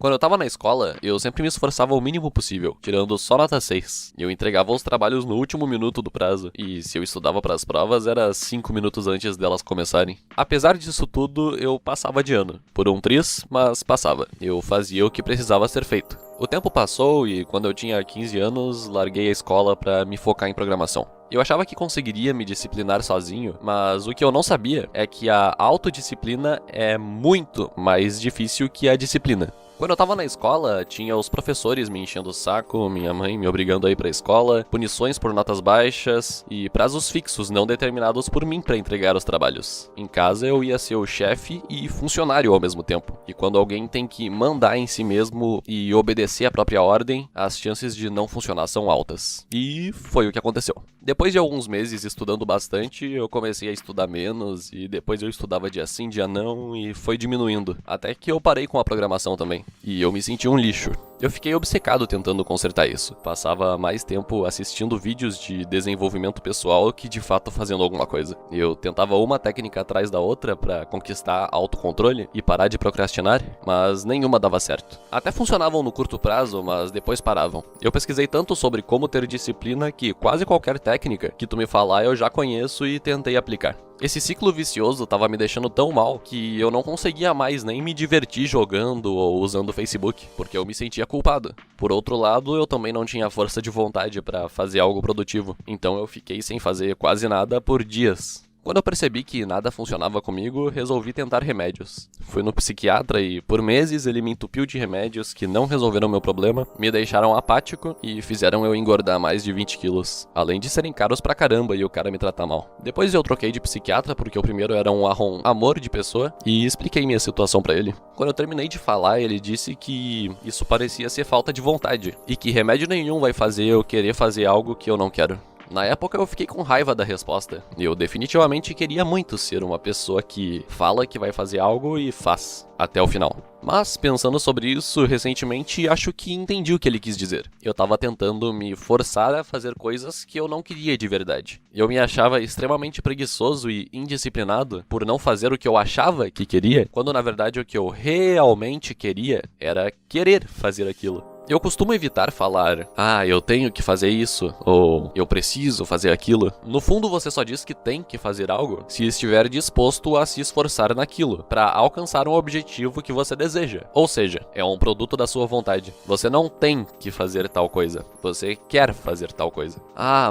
Quando eu tava na escola, eu sempre me esforçava o mínimo possível, tirando só nota 6. Eu entregava os trabalhos no último minuto do prazo, e se eu estudava para as provas, era 5 minutos antes delas começarem. Apesar disso tudo, eu passava de ano. Por um triz, mas passava. Eu fazia o que precisava ser feito. O tempo passou e, quando eu tinha 15 anos, larguei a escola para me focar em programação. Eu achava que conseguiria me disciplinar sozinho, mas o que eu não sabia é que a autodisciplina é muito mais difícil que a disciplina. Quando eu tava na escola, tinha os professores me enchendo o saco, minha mãe me obrigando a ir pra escola, punições por notas baixas e prazos fixos não determinados por mim pra entregar os trabalhos. Em casa eu ia ser o chefe e funcionário ao mesmo tempo. E quando alguém tem que mandar em si mesmo e obedecer à própria ordem, as chances de não funcionar são altas. E foi o que aconteceu. Depois de alguns meses estudando bastante, eu comecei a estudar menos e depois eu estudava dia sim, dia não e foi diminuindo. Até que eu parei com a programação também. E eu me senti um lixo. Eu fiquei obcecado tentando consertar isso. Passava mais tempo assistindo vídeos de desenvolvimento pessoal que de fato fazendo alguma coisa. Eu tentava uma técnica atrás da outra pra conquistar autocontrole e parar de procrastinar, mas nenhuma dava certo. Até funcionavam no curto prazo, mas depois paravam. Eu pesquisei tanto sobre como ter disciplina que quase qualquer técnica que tu me falar eu já conheço e tentei aplicar. Esse ciclo vicioso tava me deixando tão mal que eu não conseguia mais nem me divertir jogando ou usando o Facebook, porque eu me sentia culpado. Por outro lado, eu também não tinha força de vontade pra fazer algo produtivo, então eu fiquei sem fazer quase nada por dias. Quando eu percebi que nada funcionava comigo, resolvi tentar remédios. Fui no psiquiatra e, por meses, ele me entupiu de remédios que não resolveram meu problema, me deixaram apático e fizeram eu engordar mais de 20 quilos. Além de serem caros pra caramba e o cara me tratar mal. Depois eu troquei de psiquiatra porque o primeiro era um amor de pessoa e expliquei minha situação pra ele. Quando eu terminei de falar, ele disse que isso parecia ser falta de vontade e que remédio nenhum vai fazer eu querer fazer algo que eu não quero. Na época eu fiquei com raiva da resposta. Eu definitivamente queria muito ser uma pessoa que fala que vai fazer algo e faz, até o final. Mas, pensando sobre isso, recentemente acho que entendi o que ele quis dizer. Eu tava tentando me forçar a fazer coisas que eu não queria de verdade. Eu me achava extremamente preguiçoso e indisciplinado por não fazer o que eu achava que queria, quando na verdade o que eu realmente queria era querer fazer aquilo. Eu costumo evitar falar, eu tenho que fazer isso, ou eu preciso fazer aquilo. No fundo, você só diz que tem que fazer algo se estiver disposto a se esforçar naquilo, para alcançar um objetivo que você deseja. Ou seja, é um produto da sua vontade. Você não tem que fazer tal coisa, você quer fazer tal coisa.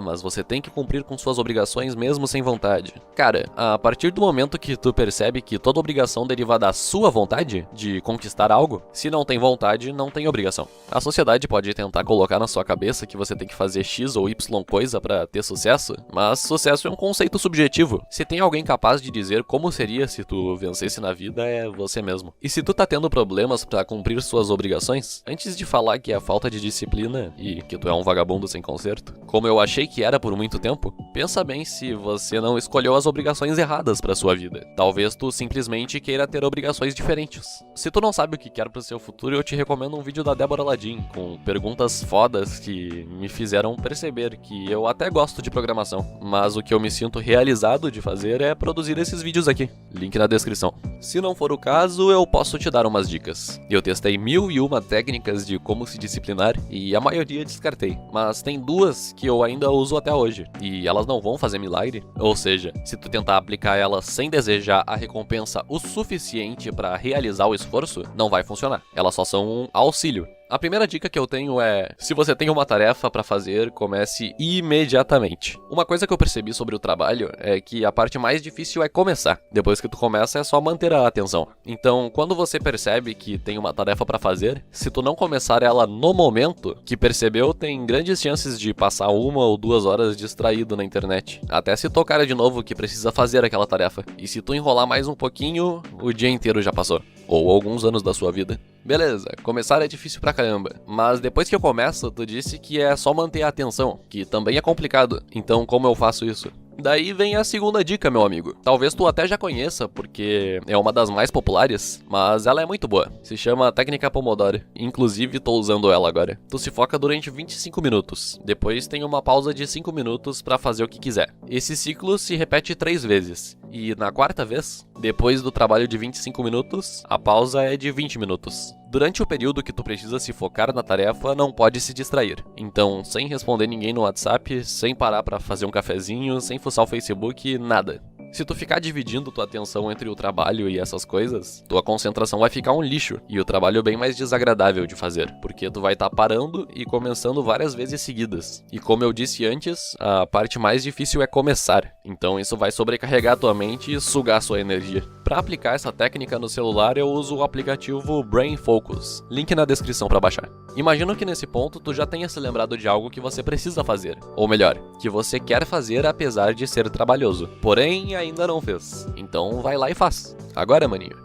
Mas você tem que cumprir com suas obrigações mesmo sem vontade. Cara, a partir do momento que tu percebe que toda obrigação deriva da sua vontade de conquistar algo, se não tem vontade, não tem obrigação. A sociedade pode tentar colocar na sua cabeça que você tem que fazer X ou Y coisa pra ter sucesso, mas sucesso é um conceito subjetivo. Se tem alguém capaz de dizer como seria se tu vencesse na vida, é você mesmo. E se tu tá tendo problemas pra cumprir suas obrigações, antes de falar que é falta de disciplina e que tu é um vagabundo sem conserto, como eu achei que era por muito tempo, pensa bem se você não escolheu as obrigações erradas pra sua vida. Talvez tu simplesmente queira ter obrigações diferentes. Se tu não sabe o que quer pro seu futuro, eu te recomendo um vídeo da Débora Ladim, com perguntas fodas que me fizeram perceber que eu até gosto de programação, mas o que eu me sinto realizado de fazer é produzir esses vídeos aqui. Link na descrição. Se não for o caso, eu posso te dar umas dicas. Eu testei 1001 técnicas de como se disciplinar e a maioria descartei, mas tem duas que eu ainda uso até hoje, e elas não vão fazer milagre. Ou seja, se tu tentar aplicar elas sem desejar a recompensa o suficiente para realizar o esforço, não vai funcionar. Elas só são um auxílio. A primeira dica que eu tenho é, se você tem uma tarefa pra fazer, comece imediatamente. Uma coisa que eu percebi sobre o trabalho é que a parte mais difícil é começar. Depois que tu começa é só manter a atenção. Então, quando você percebe que tem uma tarefa pra fazer, se tu não começar ela no momento que percebeu, tem grandes chances de passar 1 ou 2 horas distraído na internet. Até se tocar de novo que precisa fazer aquela tarefa. E se tu enrolar mais um pouquinho, o dia inteiro já passou. Ou alguns anos da sua vida. Beleza, começar é difícil pra caramba, mas depois que eu começo, tu disse que é só manter a atenção, que também é complicado, então como eu faço isso? Daí vem a segunda dica, meu amigo. Talvez tu até já conheça, porque é uma das mais populares, mas ela é muito boa. Se chama Técnica Pomodoro. Inclusive, tô usando ela agora. Tu se foca durante 25 minutos. Depois tem uma pausa de 5 minutos pra fazer o que quiser. Esse ciclo se repete 3 vezes. E na quarta vez, depois do trabalho de 25 minutos, a pausa é de 20 minutos. Durante o período que tu precisa se focar na tarefa, não pode se distrair. Então, sem responder ninguém no WhatsApp, sem parar pra fazer um cafezinho, sem fuçar o Facebook, nada. Se tu ficar dividindo tua atenção entre o trabalho e essas coisas, tua concentração vai ficar um lixo e o trabalho é bem mais desagradável de fazer, porque tu vai estar parando e começando várias vezes seguidas. E como eu disse antes, a parte mais difícil é começar, então isso vai sobrecarregar tua mente e sugar sua energia. Para aplicar essa técnica no celular, eu uso o aplicativo Brain Focus, link na descrição para baixar. Imagino que nesse ponto tu já tenha se lembrado de algo que você precisa fazer, ou melhor, que você quer fazer apesar de ser trabalhoso, porém ainda não fez. Então vai lá e faz. Agora, maninho.